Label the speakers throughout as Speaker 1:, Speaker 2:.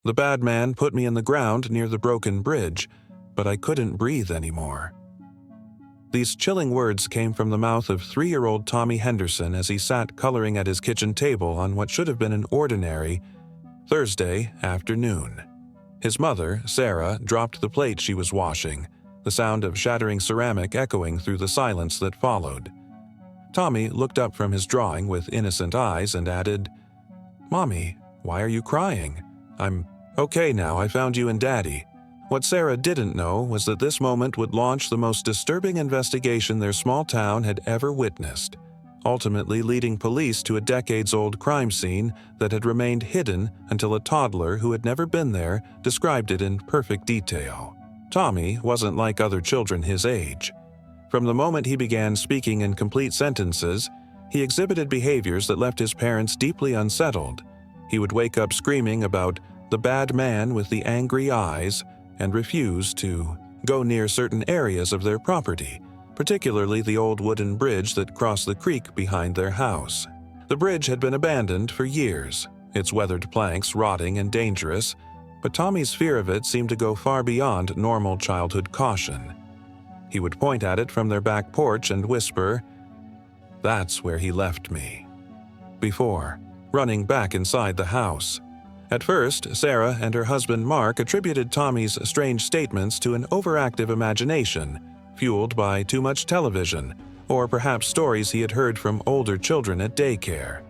Speaker 1: The bad man put me in the ground near the broken bridge, but I couldn't breathe anymore." These chilling words came from the mouth of 3-year-old Tommy Henderson as he sat coloring at his kitchen table on what should have been an ordinary Thursday afternoon. His mother, Sarah, dropped the plate she was washing, the sound of shattering ceramic echoing through the silence that followed. Tommy looked up from his drawing with innocent eyes and added, "Mommy, why are you crying? I'm okay now, I found you and Daddy." What Sarah didn't know was that this moment would launch the most disturbing investigation their small town had ever witnessed, ultimately leading police to a decades-old crime scene that had remained hidden until a toddler who had never been there described it in perfect detail. Tommy wasn't like other children his age. From the moment he began speaking in complete sentences, he exhibited behaviors that left his parents deeply unsettled. He would wake up screaming about the bad man with the angry eyes and refuse to go near certain areas of their property, particularly the old wooden bridge that crossed the creek behind their house. The bridge had been abandoned for years, its weathered planks rotting and dangerous, but Tommy's fear of it seemed to go far beyond normal childhood caution. He would point at it from their back porch and whisper, "That's where he left me," before running back inside the house. At first, Sarah and her husband Mark attributed Tommy's strange statements to an overactive imagination, fueled by too much television, or perhaps stories he had heard from older children at daycare.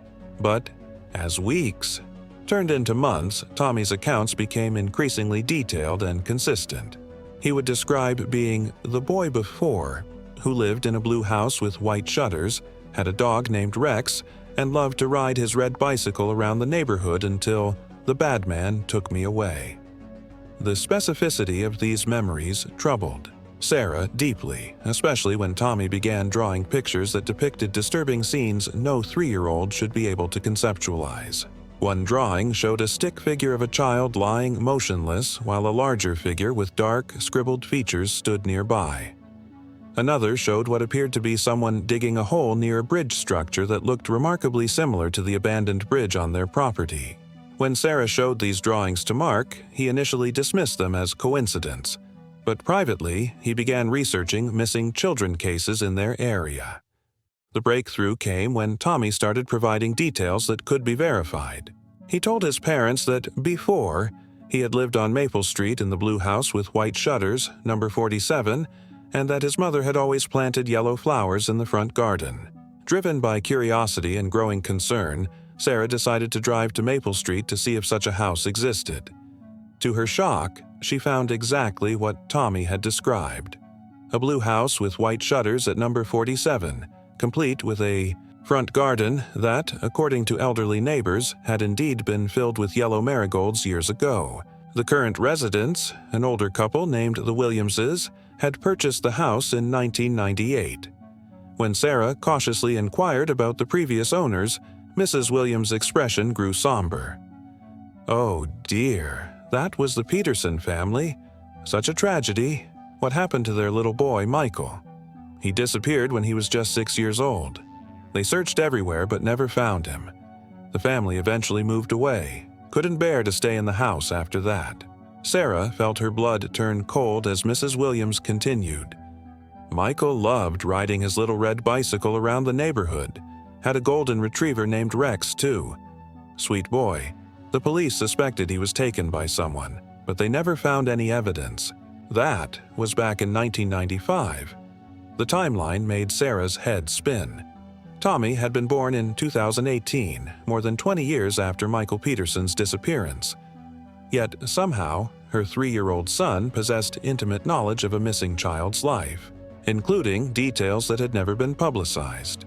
Speaker 1: But as weeks turned into months, Tommy's accounts became increasingly detailed and consistent. He would describe being the boy before, who lived in a blue house with white shutters, had a dog named Rex, and loved to ride his red bicycle around the neighborhood until the bad man took me away. The specificity of these memories troubled Sarah deeply, especially when Tommy began drawing pictures that depicted disturbing scenes no 3-year-old should be able to conceptualize. One drawing showed a stick figure of a child lying motionless while a larger figure with dark, scribbled features stood nearby. Another showed what appeared to be someone digging a hole near a bridge structure that looked remarkably similar to the abandoned bridge on their property. When Sarah showed these drawings to Mark, he initially dismissed them as coincidence, but privately, he began researching missing children cases in their area. The breakthrough came when Tommy started providing details that could be verified. He told his parents that before, he had lived on Maple Street in the blue house with white shutters, number 47, and that his mother had always planted yellow flowers in the front garden. Driven by curiosity and growing concern, Sarah decided to drive to Maple Street to see if such a house existed. To her shock, she found exactly what Tommy had described. A blue house with white shutters at number 47, complete with a front garden that, according to elderly neighbors, had indeed been filled with yellow marigolds years ago. The current residents, an older couple named the Williamses, had purchased the house in 1998. When Sarah cautiously inquired about the previous owners, Mrs. Williams' expression grew somber. "Oh dear, that was the Peterson family. Such a tragedy. What happened to their little boy, Michael? He disappeared when he was just 6 years old. They searched everywhere but never found him. The family eventually moved away. Couldn't bear to stay in the house after that." Sarah felt her blood turn cold as Mrs. Williams continued. "Michael loved riding his little red bicycle around the neighborhood. Had a golden retriever named Rex, too. Sweet boy. The police suspected he was taken by someone, but they never found any evidence. That was back in 1995. The timeline made Sarah's head spin. Tommy had been born in 2018, more than 20 years after Michael Peterson's disappearance. Yet somehow, her 3-year-old son possessed intimate knowledge of a missing child's life, including details that had never been publicized.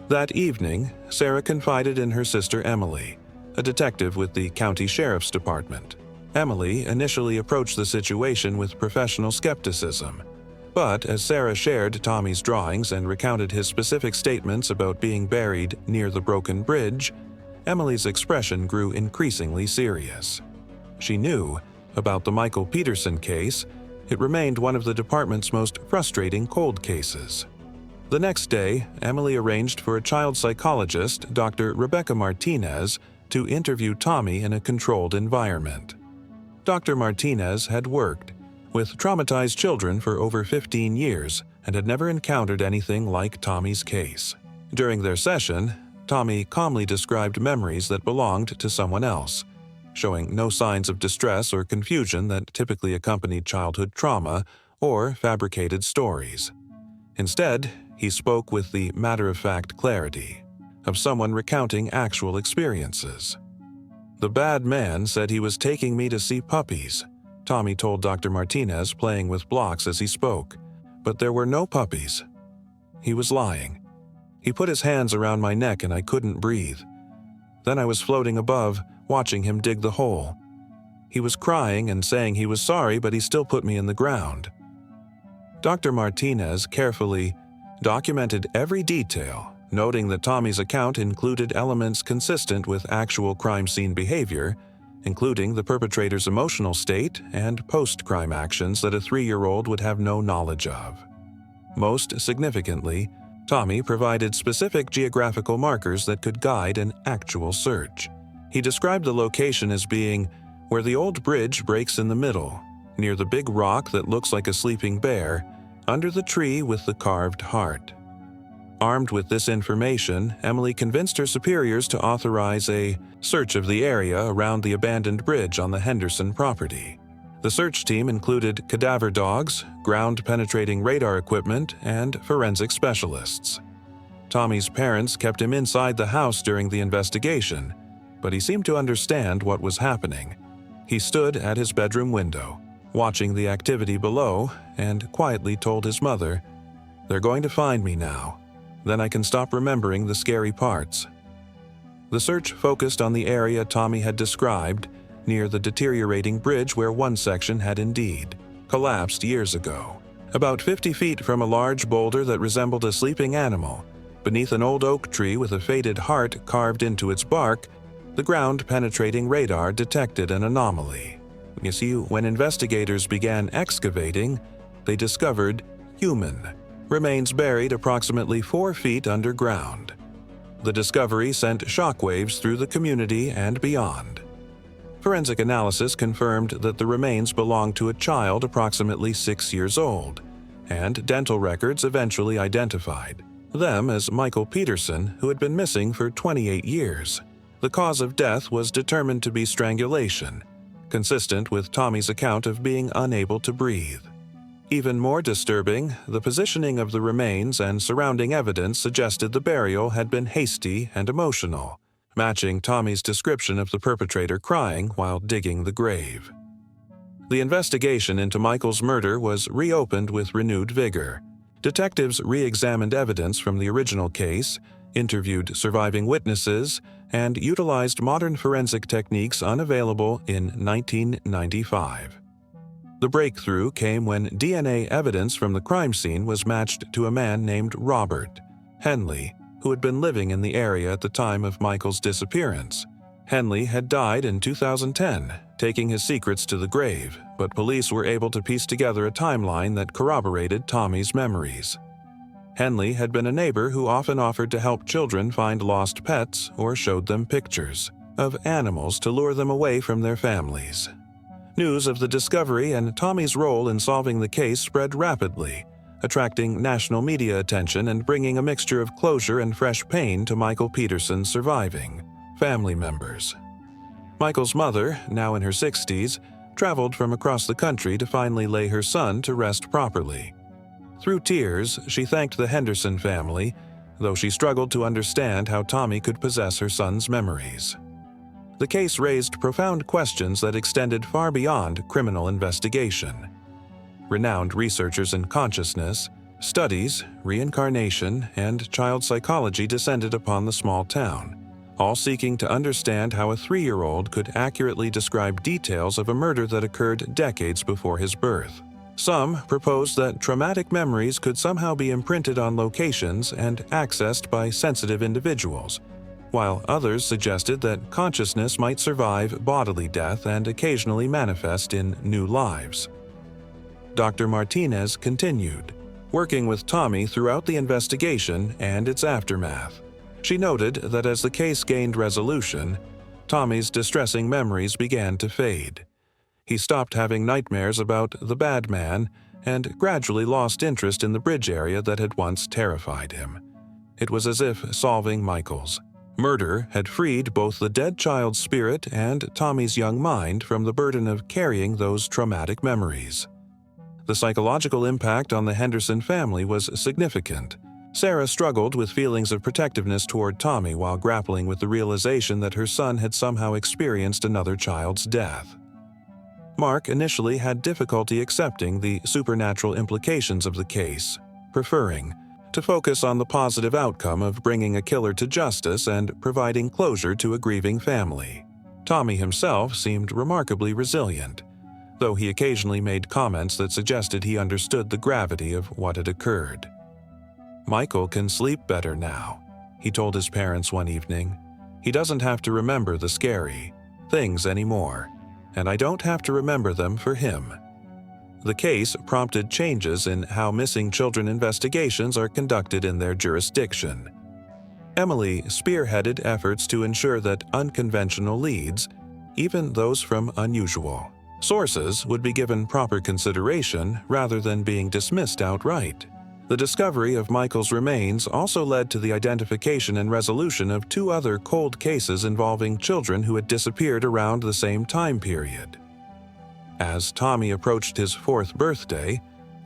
Speaker 1: That evening, Sarah confided in her sister Emily, a detective with the county sheriff's department. Emily initially approached the situation with professional skepticism, but as Sarah shared Tommy's drawings and recounted his specific statements about being buried near the broken bridge, Emily's expression grew increasingly serious. She knew about the Michael Peterson case. It remained one of the department's most frustrating cold cases. The next day, Emily arranged for a child psychologist, Dr. Rebecca Martinez, to interview Tommy in a controlled environment. Dr. Martinez had worked with traumatized children for over 15 years and had never encountered anything like Tommy's case. During their session, Tommy calmly described memories that belonged to someone else, showing no signs of distress or confusion that typically accompanied childhood trauma or fabricated stories. Instead, he spoke with the matter-of-fact clarity of someone recounting actual experiences. "The bad man said he was taking me to see puppies," Tommy told Dr. Martinez, playing with blocks as he spoke, "but there were no puppies. He was lying. He put his hands around my neck and I couldn't breathe. Then I was floating above, watching him dig the hole. He was crying and saying he was sorry, but he still put me in the ground." Dr. Martinez carefully documented every detail, noting that Tommy's account included elements consistent with actual crime scene behavior, including the perpetrator's emotional state and post-crime actions that a 3-year-old would have no knowledge of. Most significantly, Tommy provided specific geographical markers that could guide an actual search. He described the location as being where the old bridge breaks in the middle, near the big rock that looks like a sleeping bear, under the tree with the carved heart. Armed with this information, Emily convinced her superiors to authorize a search of the area around the abandoned bridge on the Henderson property. The search team included cadaver dogs, ground-penetrating radar equipment, and forensic specialists. Tommy's parents kept him inside the house during the investigation, but he seemed to understand what was happening. He stood at his bedroom window, watching the activity below, and quietly told his mother, "They're going to find me now. Then I can stop remembering the scary parts." The search focused on the area Tommy had described, near the deteriorating bridge where one section had indeed collapsed years ago. About 50 feet from a large boulder that resembled a sleeping animal, beneath an old oak tree with a faded heart carved into its bark, the ground-penetrating radar detected an anomaly. You see, when investigators began excavating, they discovered human remains buried approximately 4 feet underground. The discovery sent shockwaves through the community and beyond. Forensic analysis confirmed that the remains belonged to a child approximately 6 years old, and dental records eventually identified them as Michael Peterson, who had been missing for 28 years. The cause of death was determined to be strangulation, consistent with Tommy's account of being unable to breathe. Even more disturbing, the positioning of the remains and surrounding evidence suggested the burial had been hasty and emotional, matching Tommy's description of the perpetrator crying while digging the grave. The investigation into Michael's murder was reopened with renewed vigor. Detectives re-examined evidence from the original case, interviewed surviving witnesses, and utilized modern forensic techniques unavailable in 1995. The breakthrough came when DNA evidence from the crime scene was matched to a man named Robert Henley, who had been living in the area at the time of Michael's disappearance. Henley had died in 2010, taking his secrets to the grave, but police were able to piece together a timeline that corroborated Tommy's memories. Henley had been a neighbor who often offered to help children find lost pets or showed them pictures of animals to lure them away from their families. News of the discovery and Tommy's role in solving the case spread rapidly, attracting national media attention and bringing a mixture of closure and fresh pain to Michael Peterson's surviving family members. Michael's mother, now in her 60s, traveled from across the country to finally lay her son to rest properly. Through tears, she thanked the Henderson family, though she struggled to understand how Tommy could possess her son's memories. The case raised profound questions that extended far beyond criminal investigation. Renowned researchers in consciousness, studies, reincarnation, and child psychology descended upon the small town, all seeking to understand how a 3-year-old could accurately describe details of a murder that occurred decades before his birth. Some proposed that traumatic memories could somehow be imprinted on locations and accessed by sensitive individuals, while others suggested that consciousness might survive bodily death and occasionally manifest in new lives. Dr. Martinez continued, working with Tommy throughout the investigation and its aftermath. She noted that as the case gained resolution, Tommy's distressing memories began to fade. He stopped having nightmares about the bad man and gradually lost interest in the bridge area that had once terrified him. It was as if solving Michael's murder had freed both the dead child's spirit and Tommy's young mind from the burden of carrying those traumatic memories. The psychological impact on the Henderson family was significant. Sarah struggled with feelings of protectiveness toward Tommy while grappling with the realization that her son had somehow experienced another child's death. Mark initially had difficulty accepting the supernatural implications of the case, preferring to focus on the positive outcome of bringing a killer to justice and providing closure to a grieving family. Tommy himself seemed remarkably resilient, though he occasionally made comments that suggested he understood the gravity of what had occurred. "Michael can sleep better now," he told his parents one evening. "He doesn't have to remember the scary things anymore, and I don't have to remember them for him." The case prompted changes in how missing children investigations are conducted in their jurisdiction. Emily spearheaded efforts to ensure that unconventional leads, even those from unusual sources, would be given proper consideration rather than being dismissed outright. The discovery of Michael's remains also led to the identification and resolution of 2 other cold cases involving children who had disappeared around the same time period. As Tommy approached his 4th birthday,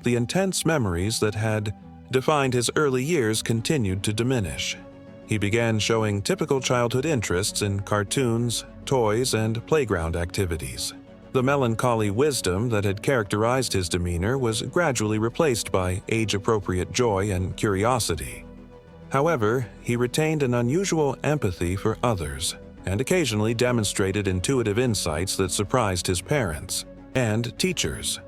Speaker 1: the intense memories that had defined his early years continued to diminish. He began showing typical childhood interests in cartoons, toys, and playground activities. The melancholy wisdom that had characterized his demeanor was gradually replaced by age-appropriate joy and curiosity. However, he retained an unusual empathy for others and occasionally demonstrated intuitive insights that surprised his parents and teachers.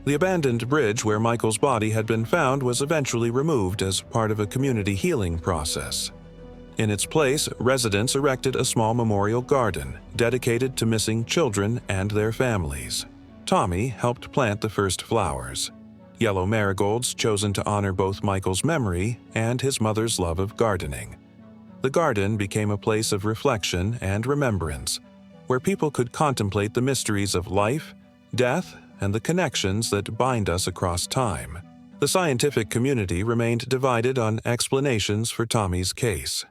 Speaker 1: The abandoned bridge where Michael's body had been found was eventually removed as part of a community healing process. In its place, residents erected a small memorial garden dedicated to missing children and their families. Tommy helped plant the first flowers, yellow marigolds chosen to honor both Michael's memory and his mother's love of gardening. The garden became a place of reflection and remembrance, where people could contemplate the mysteries of life, death, and the connections that bind us across time. The scientific community remained divided on explanations for Tommy's case.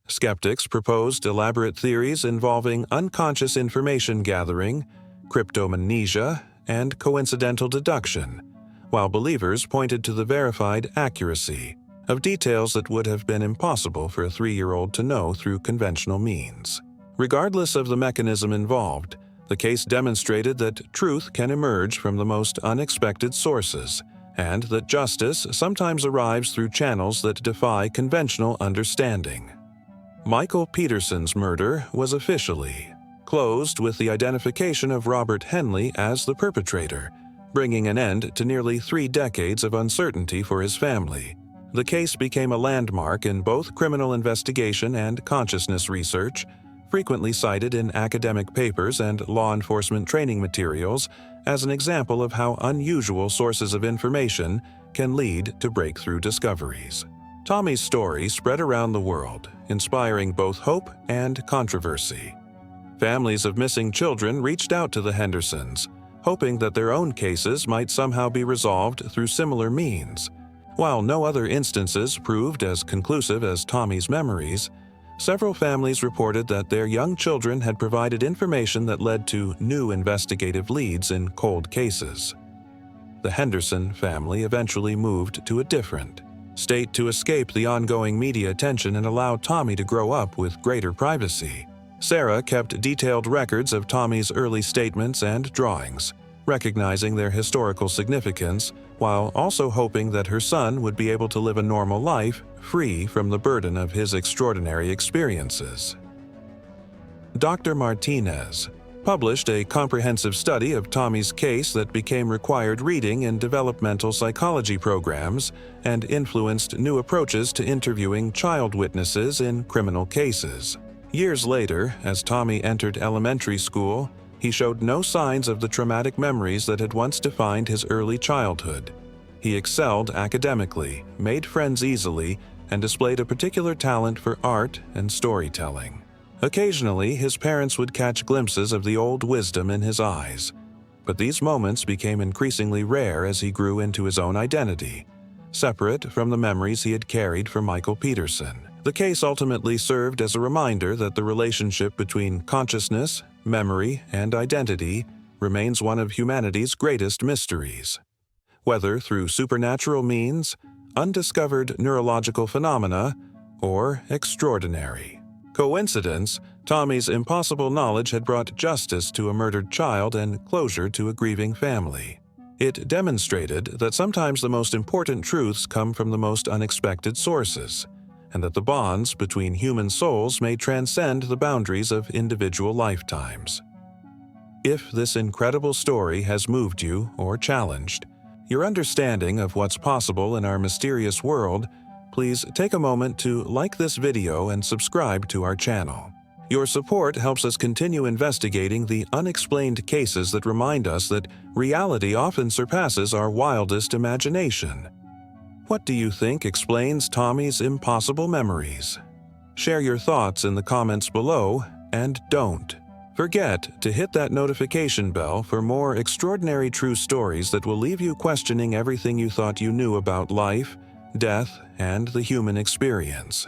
Speaker 1: Skeptics proposed elaborate theories involving unconscious information gathering, cryptomnesia, and coincidental deduction, while believers pointed to the verified accuracy of details that would have been impossible for a 3-year-old to know through conventional means. Regardless of the mechanism involved, the case demonstrated that truth can emerge from the most unexpected sources, and that justice sometimes arrives through channels that defy conventional understanding. Michael Peterson's murder was officially closed with the identification of Robert Henley as the perpetrator, bringing an end to nearly 3 decades of uncertainty for his family. The case became a landmark in both criminal investigation and consciousness research, frequently cited in academic papers and law enforcement training materials as an example of how unusual sources of information can lead to breakthrough discoveries. Tommy's story spread around the world, inspiring both hope and controversy. Families of missing children reached out to the Hendersons, hoping that their own cases might somehow be resolved through similar means. While no other instances proved as conclusive as Tommy's memories, several families reported that their young children had provided information that led to new investigative leads in cold cases. The Henderson family eventually moved to a different state to escape the ongoing media attention and allow Tommy to grow up with greater privacy. Sarah kept detailed records of Tommy's early statements and drawings, recognizing their historical significance, while also hoping that her son would be able to live a normal life free from the burden of his extraordinary experiences. Dr. Martinez published a comprehensive study of Tommy's case that became required reading in developmental psychology programs and influenced new approaches to interviewing child witnesses in criminal cases. Years later, as Tommy entered elementary school, he showed no signs of the traumatic memories that had once defined his early childhood. He excelled academically, made friends easily, and displayed a particular talent for art and storytelling. Occasionally, his parents would catch glimpses of the old wisdom in his eyes, but these moments became increasingly rare as he grew into his own identity, separate from the memories he had carried from Michael Peterson. The case ultimately served as a reminder that the relationship between consciousness, memory, and identity remains one of humanity's greatest mysteries. Whether through supernatural means, undiscovered neurological phenomena, or extraordinary coincidence, Tommy's impossible knowledge had brought justice to a murdered child and closure to a grieving family. It demonstrated that sometimes the most important truths come from the most unexpected sources, and that the bonds between human souls may transcend the boundaries of individual lifetimes. If this incredible story has moved you or challenged your understanding of what's possible in our mysterious world, please take a moment to like this video and subscribe to our channel. Your support helps us continue investigating the unexplained cases that remind us that reality often surpasses our wildest imagination. What do you think explains Tommy's impossible memories? Share your thoughts in the comments below, and don't forget to hit that notification bell for more extraordinary true stories that will leave you questioning everything you thought you knew about life, death, and the human experience.